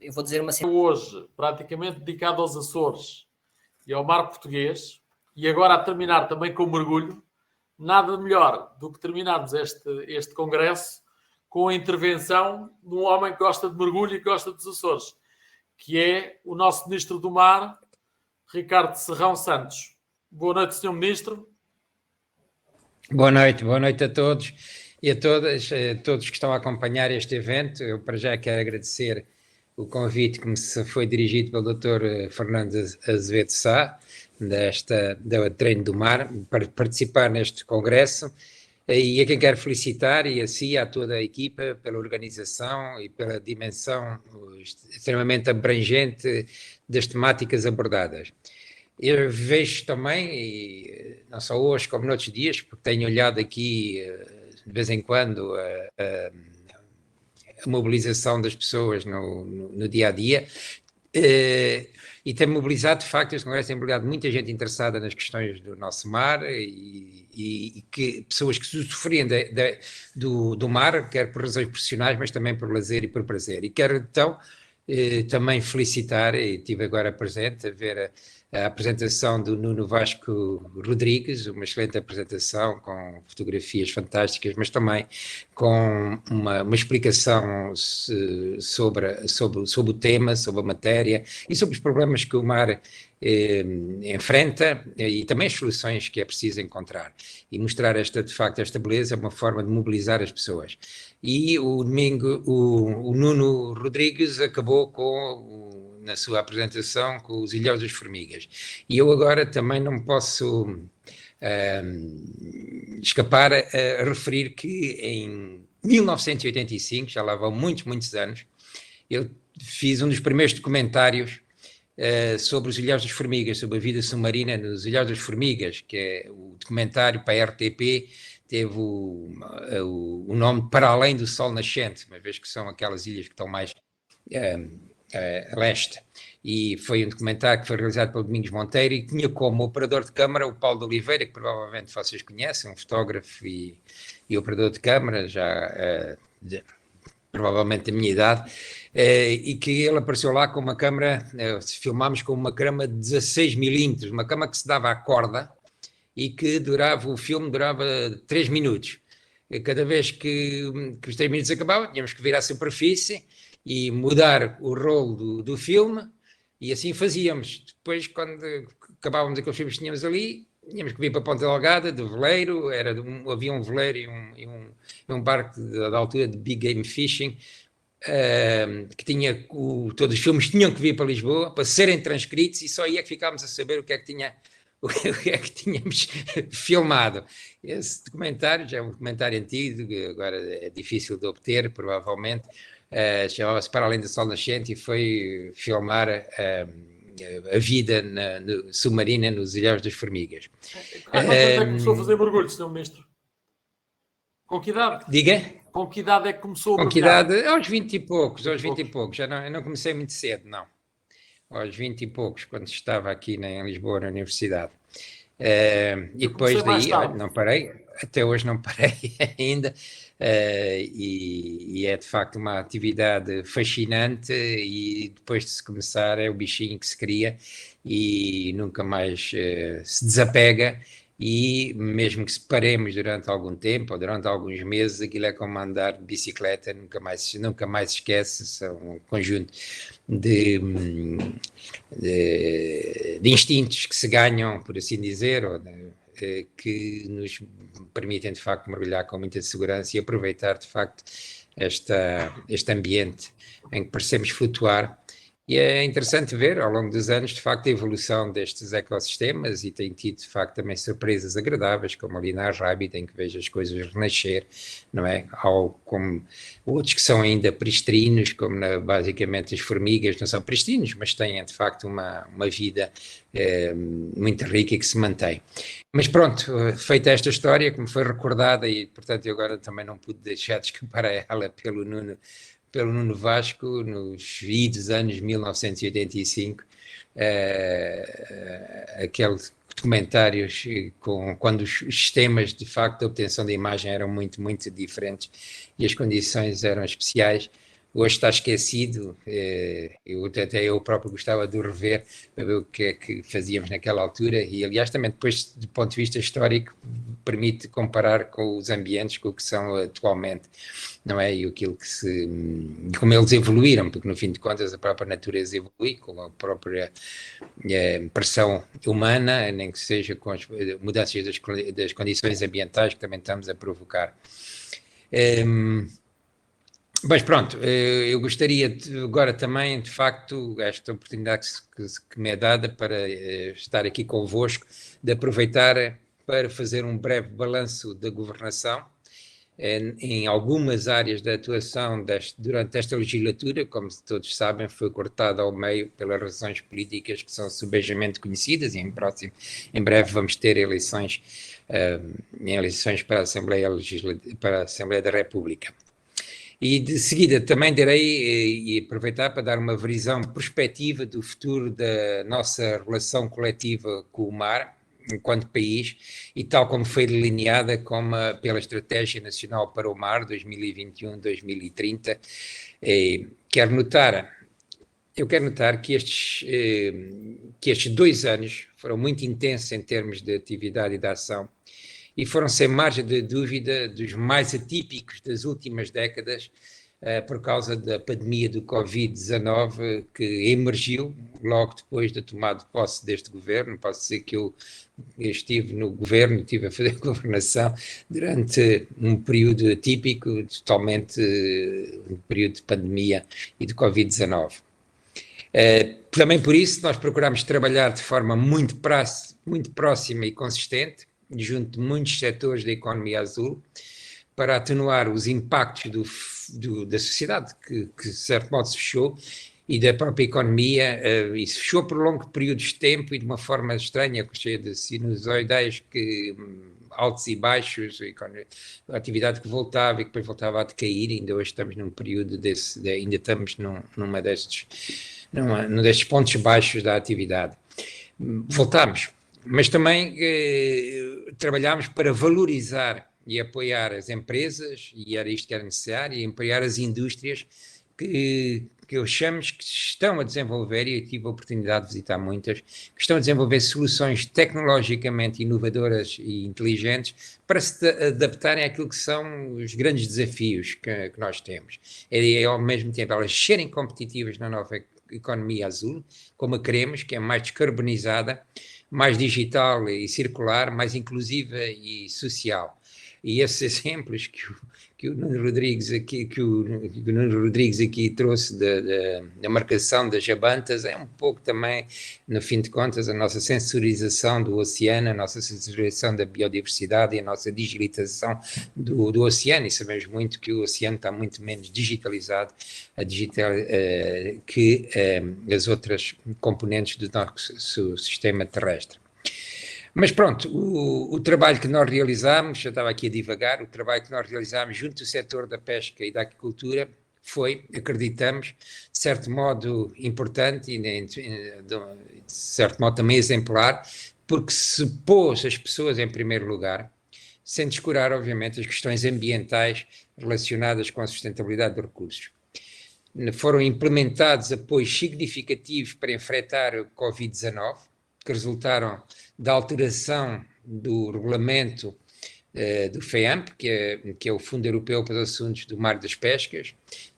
eu vou dizer uma hoje praticamente dedicado aos Açores e ao mar português, e agora a terminar também com o mergulho, nada melhor do que terminarmos este congresso com a intervenção de um homem que gosta de mergulho e que gosta dos Açores, que é o nosso Ministro do Mar, Ricardo Serrão Santos. Boa noite, Sr. Ministro. Boa noite a todos e a todas, a todos que estão a acompanhar este evento. Eu para já quero agradecer o convite que me foi dirigido pelo Dr. Fernando Azevedo Sá, da Treino do Mar, para participar neste congresso, e a quem quero felicitar, e a si e a toda a equipa, pela organização e pela dimensão extremamente abrangente das temáticas abordadas. Eu vejo também, e não só hoje como noutros dias, porque tenho olhado aqui de vez em quando a mobilização das pessoas no dia a dia, e tem mobilizado, de facto, este congresso tem mobilizado muita gente interessada nas questões do nosso mar e pessoas que sofriam do mar, quer por razões profissionais, mas também por lazer e por prazer. E quero então também felicitar, e estive agora presente a ver a apresentação do Nuno Vasco Rodrigues, uma excelente apresentação com fotografias fantásticas, mas também com uma explicação sobre o tema, sobre a matéria e sobre os problemas que o mar enfrenta e também as soluções que é preciso encontrar. E mostrar de facto esta beleza é uma forma de mobilizar as pessoas. E o domingo o Nuno Rodrigues acabou na sua apresentação com os Ilhéus das Formigas. E eu agora também não posso escapar a referir que em 1985, já lá vão muitos anos, eu fiz um dos primeiros documentários sobre os Ilhéus das Formigas, sobre a vida submarina nos Ilhéus das Formigas, que é o documentário para a RTP, teve o nome Para Além do Sol Nascente, uma vez que são aquelas ilhas que estão mais a leste, e foi um documentário que foi realizado pelo Domingos Monteiro e tinha como operador de câmara o Paulo de Oliveira, que provavelmente vocês conhecem, um fotógrafo e operador de câmara, já provavelmente da minha idade, e que ele apareceu lá com uma câmara, filmámos com uma câmara de 16 milímetros, uma câmara que se dava à corda e que o filme durava 3 minutos. E cada vez que os 3 minutos acabavam, tínhamos que vir à superfície e mudar o rolo do filme, e assim fazíamos. Depois, quando acabávamos aqueles filmes que tínhamos ali, tínhamos que vir para a Ponta Delgada, do veleiro, havia um veleiro e um barco da altura de Big Game Fishing, que tinha, todos os filmes tinham que vir para Lisboa, para serem transcritos, e só aí é que ficámos a saber o que é que tínhamos filmado. Esse documentário já é um documentário antigo, agora é difícil de obter, provavelmente, chamava-se Para Além do Sol Nascente e foi filmar a vida submarina nos Ilhéus das Formigas. Há quanto tempo é que começou a fazer mergulho, Sr. Ministro? Com que idade? Diga? Com que idade é que começou a mergulhar? Com que idade? Aos 20 e poucos, eu não comecei muito cedo, não. Aos 20 e poucos, quando estava aqui em Lisboa, na universidade. E depois daí, não parei, até hoje não parei ainda, e é de facto uma atividade fascinante, e depois de se começar é o bichinho que se cria e nunca mais se desapega, e mesmo que se paremos durante algum tempo ou durante alguns meses, aquilo é como andar de bicicleta, nunca mais se esquece, são um conjunto de instintos que se ganham, por assim dizer, que nos permitem de facto mergulhar com muita segurança e aproveitar de facto este ambiente em que parecemos flutuar. E é interessante ver ao longo dos anos de facto a evolução destes ecossistemas, e tem tido de facto também surpresas agradáveis, como ali na Arrábida, em que vejo as coisas renascer, não é? Como outros que são ainda pristrinos, como basicamente as formigas não são pristrinos, mas têm de facto uma vida muito rica e que se mantém. Mas pronto, feita esta história que me foi recordada, e portanto eu agora também não pude deixar de escapar a ela pelo Nuno Vasco, nos idos anos 1985, aqueles documentários quando os sistemas de facto de obtenção da imagem eram muito diferentes e as condições eram especiais, hoje está esquecido. Até eu próprio gostava de o rever para ver o que é que fazíamos naquela altura, e aliás também depois, do ponto de vista histórico, permite comparar com os ambientes, com o que são atualmente, não é? E aquilo que como eles evoluíram, porque no fim de contas a própria natureza evolui com a própria pressão humana, nem que seja com as mudanças das condições ambientais que também estamos a provocar. Mas pronto, eu gostaria agora também, de facto, esta oportunidade que me é dada para estar aqui convosco, de aproveitar para fazer um breve balanço da governação em algumas áreas da atuação durante esta legislatura. Como todos sabem, foi cortada ao meio pelas razões políticas que são subejamente conhecidas, e em breve vamos ter eleições para a Assembleia da República. E de seguida também darei, e aproveitar para dar uma visão perspectiva do futuro da nossa relação coletiva com o mar, enquanto país, e tal como foi delineada pela Estratégia Nacional para o Mar 2021-2030. Eu quero notar que estes 2 anos foram muito intensos em termos de atividade e de ação, e foram, sem margem de dúvida, dos mais atípicos das últimas décadas, por causa da pandemia do Covid-19, que emergiu logo depois da tomada de posse deste governo. Posso dizer que eu estive no governo, estive a fazer governação durante um período atípico, totalmente um período de pandemia e de Covid-19. Também por isso nós procuramos trabalhar de forma muito próxima e consistente, junto de muitos setores da economia azul, para atenuar os impactos da sociedade, que de certo modo se fechou, e da própria economia, e se fechou por longo período de tempo e de uma forma estranha, cheia de sinusoidais, altos e baixos, a atividade que voltava e que depois voltava a decair. Ainda hoje estamos num período ainda estamos num destes pontos baixos da atividade. Voltamos, mas também trabalhamos para valorizar e apoiar as empresas, e era isto que era necessário, e apoiar as indústrias que achamos que estão a desenvolver, e eu tive a oportunidade de visitar muitas, que estão a desenvolver soluções tecnologicamente inovadoras e inteligentes para se adaptarem àquilo que são os grandes desafios que nós temos. E ao mesmo tempo elas serem competitivas na nova economia azul, como a queremos, que é mais descarbonizada, mais digital e circular, mais inclusiva e social. E esses exemplos que o Nuno Rodrigues aqui trouxe da marcação das jabantas é um pouco também, no fim de contas, a nossa sensorização do oceano, a nossa sensorização da biodiversidade e a nossa digitalização do oceano. E sabemos muito que o oceano está muito menos digitalizado que as outras componentes do nosso sistema terrestre. Mas pronto, o trabalho que nós realizámos, eu estava aqui a divagar, o trabalho que nós realizámos junto do setor da pesca e da aquicultura foi, acreditamos, de certo modo importante e de certo modo também exemplar, porque se pôs as pessoas em primeiro lugar, sem descurar, obviamente, as questões ambientais relacionadas com a sustentabilidade dos recursos. Foram implementados apoios significativos para enfrentar o Covid-19, que resultaram da alteração do regulamento do FEAMP, que é o Fundo Europeu para os Assuntos do Mar e das Pescas,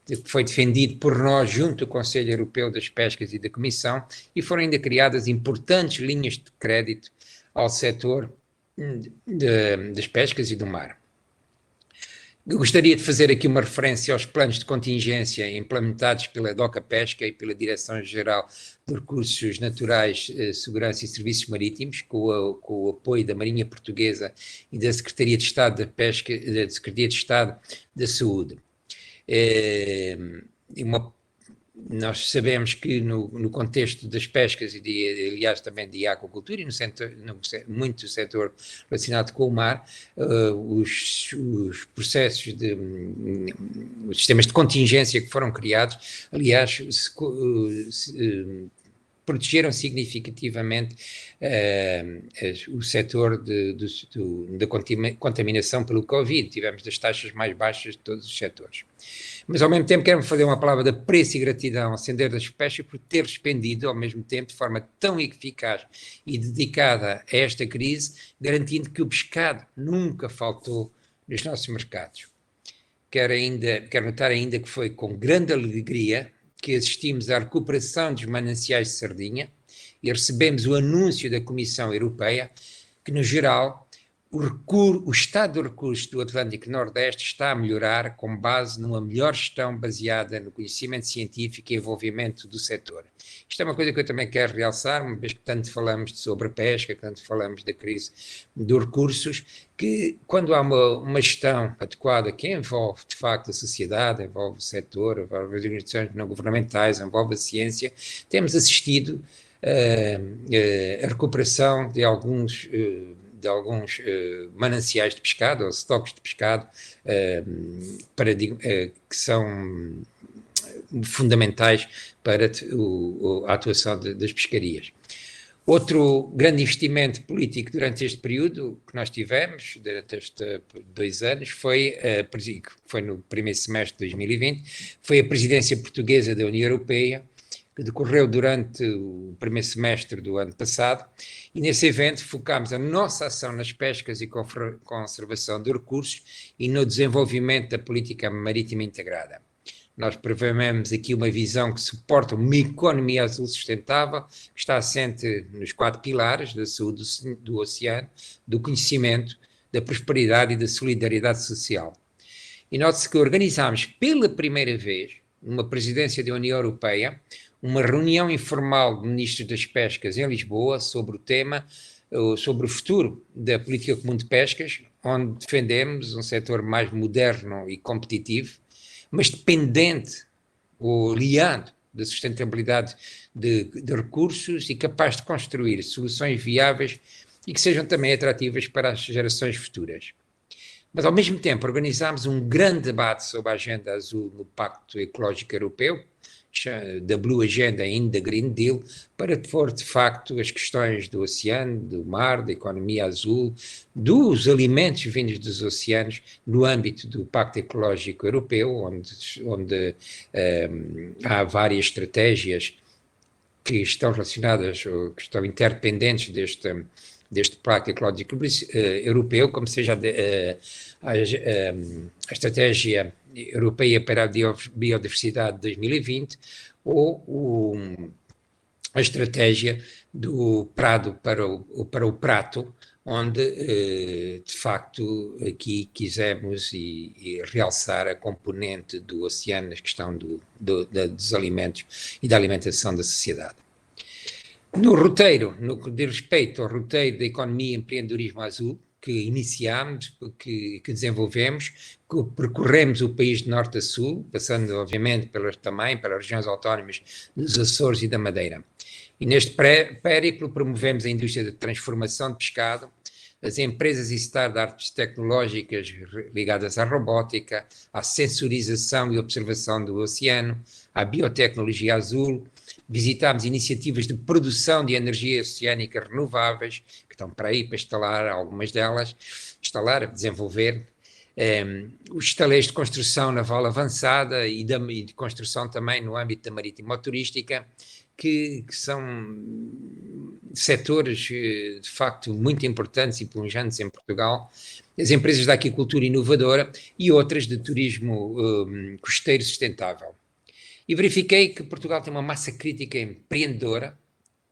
que foi defendido por nós junto ao Conselho Europeu das Pescas e da Comissão, e foram ainda criadas importantes linhas de crédito ao setor das pescas e do mar. Eu gostaria de fazer aqui uma referência aos planos de contingência implementados pela DOCA Pesca e pela Direção-Geral de Recursos Naturais, Segurança e Serviços Marítimos, com o apoio da Marinha Portuguesa e da Secretaria de Estado da Pesca, da Secretaria de Estado da Saúde. Nós sabemos que no contexto das pescas e, aliás, também de aquacultura e muito do setor relacionado com o mar, os processos os sistemas de contingência que foram criados, aliás, protegeram significativamente o setor da contaminação pelo Covid. Tivemos das taxas mais baixas de todos os setores. Mas, ao mesmo tempo, quero fazer uma palavra de apreço e gratidão ao Sendeiro das Pescas por ter respondido, ao mesmo tempo, de forma tão eficaz e dedicada a esta crise, garantindo que o pescado nunca faltou nos nossos mercados. Quero notar ainda que foi com grande alegria que assistimos à recuperação dos mananciais de sardinha e recebemos o anúncio da Comissão Europeia que, no geral, o estado de recursos do Atlântico Nordeste está a melhorar com base numa melhor gestão baseada no conhecimento científico e envolvimento do setor. Isto é uma coisa que eu também quero realçar, uma vez que tanto falamos de sobrepesca, tanto falamos da crise dos recursos, que quando há uma gestão adequada que envolve, de facto, a sociedade, envolve o setor, envolve as organizações não governamentais, envolve a ciência, temos assistido a recuperação de alguns mananciais de pescado, ou estoques de pescado, que são fundamentais para a atuação das pescarias. Outro grande investimento político durante este período que nós tivemos, durante estes 2 anos, foi no primeiro semestre de 2020, foi a presidência portuguesa da União Europeia, que decorreu durante o primeiro semestre do ano passado, e nesse evento focámos a nossa ação nas pescas e conservação de recursos e no desenvolvimento da política marítima integrada. Nós prevemos aqui uma visão que suporta uma economia azul sustentável, que está assente nos 4 pilares da saúde do oceano, do conhecimento, da prosperidade e da solidariedade social. E note-se que organizámos pela primeira vez, numa presidência da União Europeia, uma reunião informal de ministros das pescas em Lisboa sobre o tema, sobre o futuro da política comum de pescas, onde defendemos um setor mais moderno e competitivo, mas dependente ou aliado da sustentabilidade de recursos e capaz de construir soluções viáveis e que sejam também atrativas para as gerações futuras. Mas, ao mesmo tempo, organizámos um grande debate sobre a agenda azul no Pacto Ecológico Europeu, da Blue Agenda e da Green Deal, para pôr de facto as questões do oceano, do mar, da economia azul, dos alimentos vindos dos oceanos no âmbito do Pacto Ecológico Europeu, onde há várias estratégias que estão relacionadas ou que estão interdependentes deste Pacto Ecológico Europeu, como seja a Estratégia Europeia para a Biodiversidade de 2020 ou a estratégia do Prado para o Prato, onde, de facto, aqui quisemos realçar a componente do oceano na questão dos alimentos e da alimentação da sociedade. No que diz respeito ao roteiro da economia e empreendedorismo azul, que iniciámos, que desenvolvemos, que percorremos o país de norte a sul, passando, obviamente, também pelas regiões autónomas dos Açores e da Madeira. E neste périplo promovemos a indústria de transformação de pescado, as empresas e startups tecnológicas ligadas à robótica, à sensorização e observação do oceano, à biotecnologia azul. Visitámos iniciativas de produção de energia oceânica renováveis, que estão para aí para instalar algumas delas, desenvolver, os estaleiros de construção naval avançada e de construção também no âmbito da marítimo-turística, que são setores de facto muito importantes e pujantes em Portugal, as empresas da aquicultura inovadora e outras de turismo costeiro sustentável. E verifiquei que Portugal tem uma massa crítica empreendedora,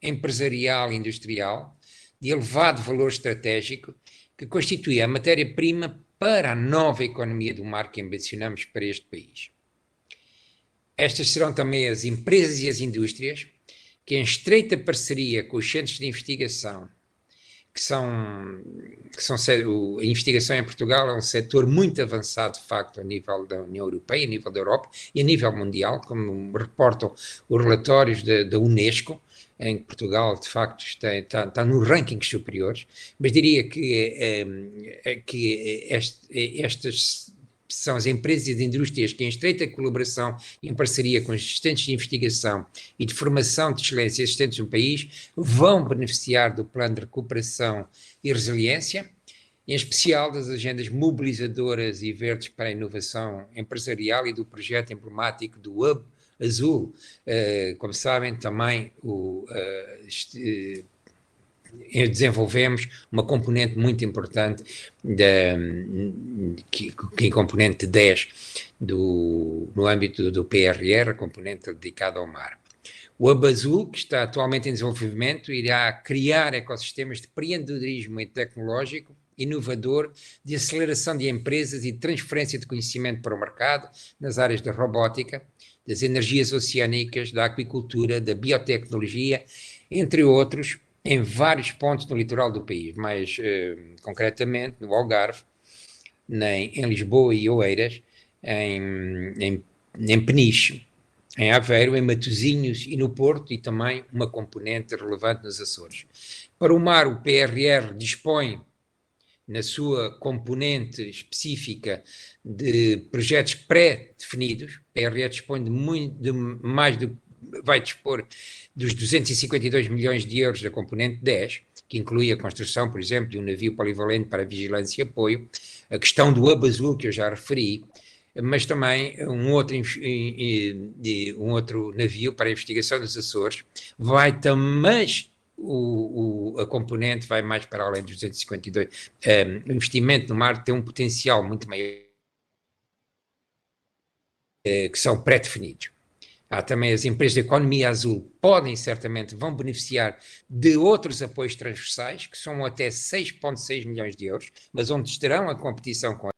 empresarial e industrial, de elevado valor estratégico, que constitui a matéria-prima para a nova economia do mar que ambicionamos para este país. Estas serão também as empresas e as indústrias que, em estreita parceria com os centros de investigação, a investigação em Portugal é um setor muito avançado, de facto, a nível da União Europeia, a nível da Europa e a nível mundial, como reportam os relatórios da Unesco, em que Portugal, de facto, está nos rankings superiores, mas diria que estas são as empresas e as indústrias que, em estreita colaboração e em parceria com os assistentes de investigação e de formação de excelência existentes no país, vão beneficiar do Plano de Recuperação e Resiliência, em especial das agendas mobilizadoras e verdes para a inovação empresarial e do projeto emblemático do Hub Azul. Como sabem, também desenvolvemos uma componente muito importante, que é a componente 10 no âmbito do PRR, a componente dedicada ao mar. O Hub Azul, que está atualmente em desenvolvimento, irá criar ecossistemas de empreendedorismo e tecnológico inovador, de aceleração de empresas e de transferência de conhecimento para o mercado nas áreas da robótica, das energias oceânicas, da aquicultura, da biotecnologia, entre outros, em vários pontos no litoral do país, mais concretamente no Algarve, em Lisboa e Oeiras, em Peniche, em Aveiro, em Matosinhos e no Porto, e também uma componente relevante nos Açores. Para o mar, o PRR dispõe, na sua componente específica, de projetos pré-definidos. O PRR dispõe vai dispor dos 252 milhões de euros da componente 10, que inclui a construção, por exemplo, de um navio polivalente para vigilância e apoio, a questão do Hub Azul, que eu já referi, mas também um outro navio para a investigação dos Açores, mas a componente vai mais para além dos 252. O investimento no mar tem um potencial muito maior, que são pré-definidos. Há também as empresas de economia azul vão beneficiar de outros apoios transversais, que são até 6,6 milhões de euros, mas onde estarão a competição com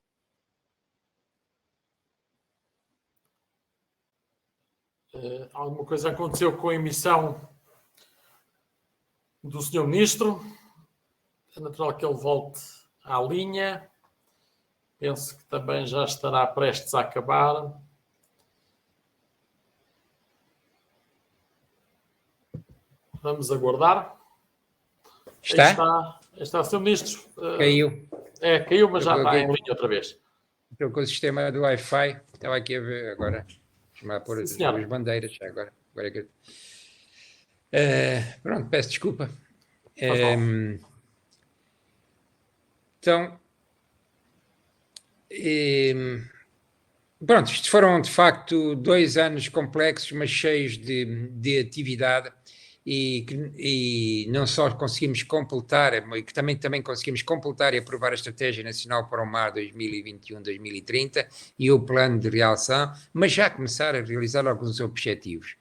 alguma coisa aconteceu com a emissão do Sr. Ministro. É natural que ele volte à linha. Penso que também já estará prestes a acabar. Vamos aguardar. Está? Está o Sr. Ministro. Caiu. Caiu, mas já está em linha outra vez. Estou com o sistema do Wi-Fi. Estava aqui a ver agora. Deixa-me pôr as bandeiras agora. Pronto, peço desculpa. Então, pronto, isto foram de facto 2 anos complexos, mas cheios de atividade, e não só conseguimos completar, mas que também conseguimos completar e aprovar a Estratégia Nacional para o Mar 2021-2030 e o Plano de Reação, mas já começar a realizar alguns objetivos.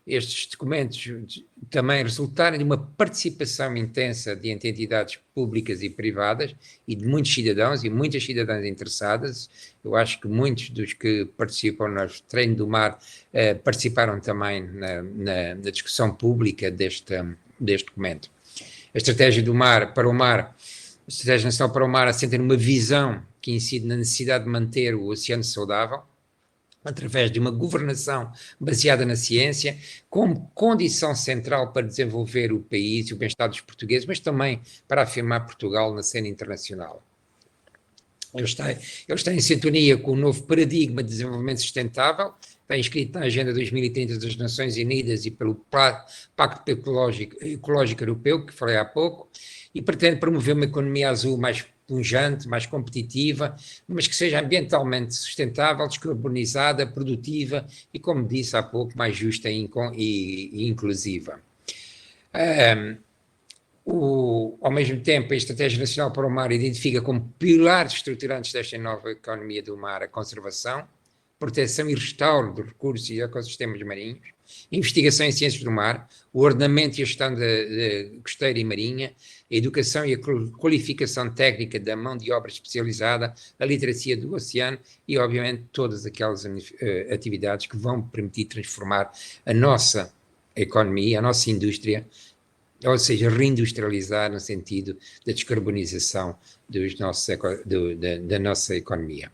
Estes documentos também resultaram de uma participação intensa de entidades públicas e privadas e de muitos cidadãos e muitas cidadãs interessadas. Eu acho que muitos dos que participam no Treino do Mar participaram também na discussão pública deste documento. A Estratégia Nacional para o Mar assenta numa visão que incide na necessidade de manter o oceano saudável, através de uma governação baseada na ciência, como condição central para desenvolver o país e o bem-estar dos portugueses, mas também para afirmar Portugal na cena internacional. Ele está em sintonia com o novo paradigma de desenvolvimento sustentável, está inscrito na Agenda 2030 das Nações Unidas e pelo Pacto Ecológico Europeu, que falei há pouco, e pretende promover uma economia azul mais pujante, mais competitiva, mas que seja ambientalmente sustentável, descarbonizada, produtiva e, como disse há pouco, mais justa e inclusiva. Ao mesmo tempo, a Estratégia Nacional para o Mar identifica como pilares estruturantes desta nova economia do mar a conservação, proteção e restauro dos recursos e ecossistemas marinhos, investigação em ciências do mar, o ordenamento e a gestão da costeira e marinha, a educação e a qualificação técnica da mão de obra especializada, a literacia do oceano e, obviamente, todas aquelas atividades que vão permitir transformar a nossa economia, a nossa indústria, ou seja, reindustrializar no sentido da descarbonização da nossa economia.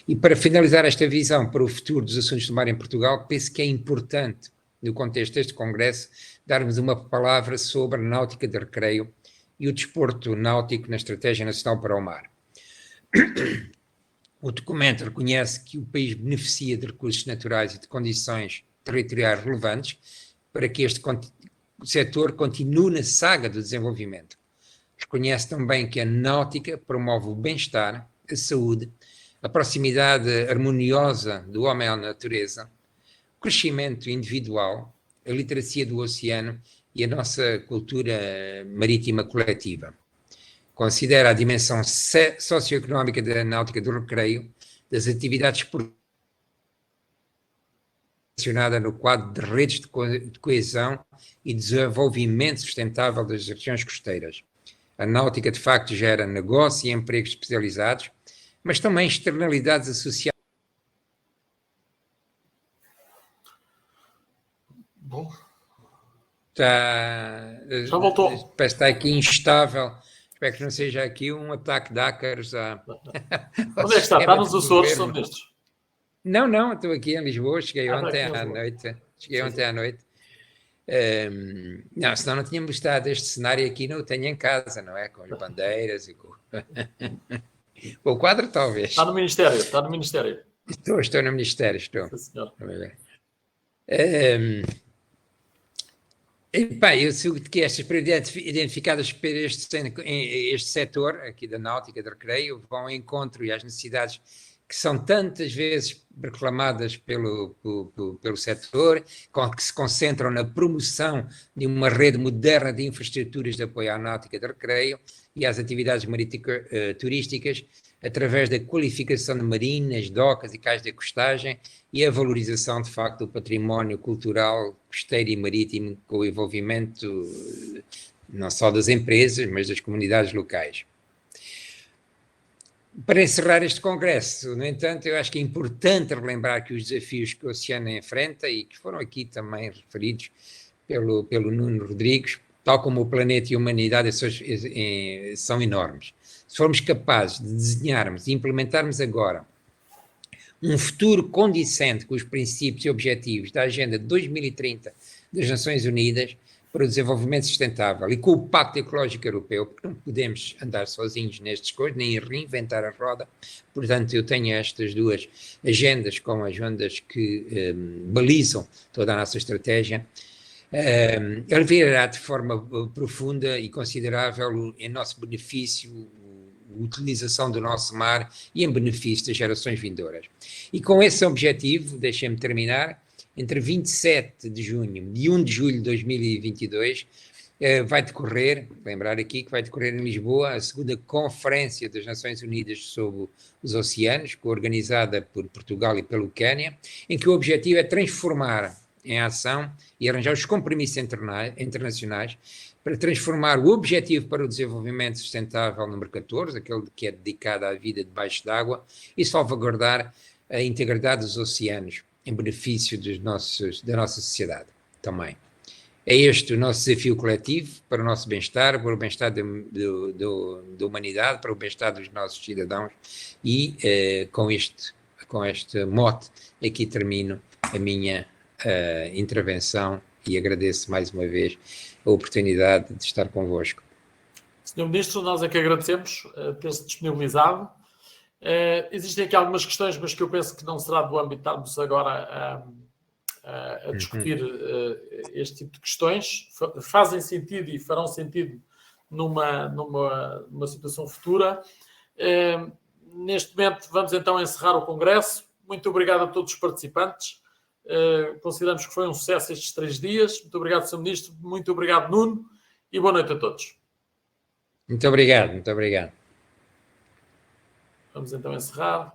E para finalizar esta visão para o futuro dos assuntos do mar em Portugal, penso que é importante, no contexto deste congresso, darmos uma palavra sobre a náutica de recreio e o desporto náutico na Estratégia Nacional para o Mar. O documento reconhece que o país beneficia de recursos naturais e de condições territoriais relevantes para que este setor continue na saga do desenvolvimento. Reconhece também que a náutica promove o bem-estar, a saúde, a proximidade harmoniosa do homem à natureza, o crescimento individual, a literacia do oceano e a nossa cultura marítima coletiva. Considera a dimensão socioeconómica da náutica do recreio, das atividades relacionadas no quadro de redes de coesão e desenvolvimento sustentável das regiões costeiras. A náutica, de facto, gera negócio e empregos especializados, mas também externalidades associadas. Bom. Já voltou. Parece que está aqui instável. Espero que não seja aqui um ataque de ácaros. Onde é que está? Está nos Açores, Sr. Ministro? Não, estou aqui em Lisboa. Cheguei ontem à noite. Não, senão não tínhamos estado. Este cenário aqui não o tenho em casa, não é? Com as bandeiras e com... o quadro, talvez. Está no Ministério. Estou no Ministério, estou. Sim, senhor. Eu sei que estas prioridades identificadas para este setor aqui da náutica, de recreio, vão ao encontro e às necessidades que são tantas vezes reclamadas pelo setor, que se concentram na promoção de uma rede moderna de infraestruturas de apoio à náutica de recreio e às atividades turísticas, através da qualificação de marinas, docas e cais de acostagem e a valorização, de facto, do património cultural, costeiro e marítimo, com o envolvimento não só das empresas, mas das comunidades locais. Para encerrar este congresso, no entanto, eu acho que é importante relembrar que os desafios que o oceano enfrenta e que foram aqui também referidos pelo Nuno Rodrigues, tal como o planeta e a humanidade, são enormes. Se formos capazes de desenharmos e implementarmos agora um futuro condicente com os princípios e objetivos da Agenda 2030 das Nações Unidas para o Desenvolvimento Sustentável e com o Pacto Ecológico Europeu, porque não podemos andar sozinhos nestas coisas, nem reinventar a roda. Portanto, eu tenho estas duas agendas como agendas que balizam toda a nossa estratégia. Ele virá de forma profunda e considerável em nosso benefício, a utilização do nosso mar e em benefício das gerações vindouras. E com esse objetivo, deixem-me terminar, entre 27 de junho e 1 de julho de 2022, vai decorrer, lembrar aqui que vai decorrer em Lisboa, a segunda Conferência das Nações Unidas sobre os Oceanos, coorganizada por Portugal e pelo Quênia, em que o objetivo é transformar em ação e arranjar os compromissos internacionais para transformar o objetivo para o desenvolvimento sustentável número 14, aquele que é dedicado à vida debaixo d'água, e salvaguardar a integridade dos oceanos em benefício da nossa sociedade também. É este o nosso desafio coletivo para o nosso bem-estar, para o bem-estar da humanidade, para o bem-estar dos nossos cidadãos e com este mote aqui termino a minha intervenção e agradeço mais uma vez a oportunidade de estar convosco. Sr. Ministro, nós é que agradecemos ter-se disponibilizado. Existem aqui algumas questões, mas que eu penso que não será do âmbito de estarmos agora a discutir este tipo de questões. Fazem sentido e farão sentido numa situação futura. Neste momento, vamos então encerrar o Congresso. Muito obrigado a todos os participantes. Consideramos que foi um sucesso estes 3 dias. Muito obrigado, Sr. Ministro. Muito obrigado, Nuno. E boa noite a todos. Muito obrigado. Vamos então encerrar.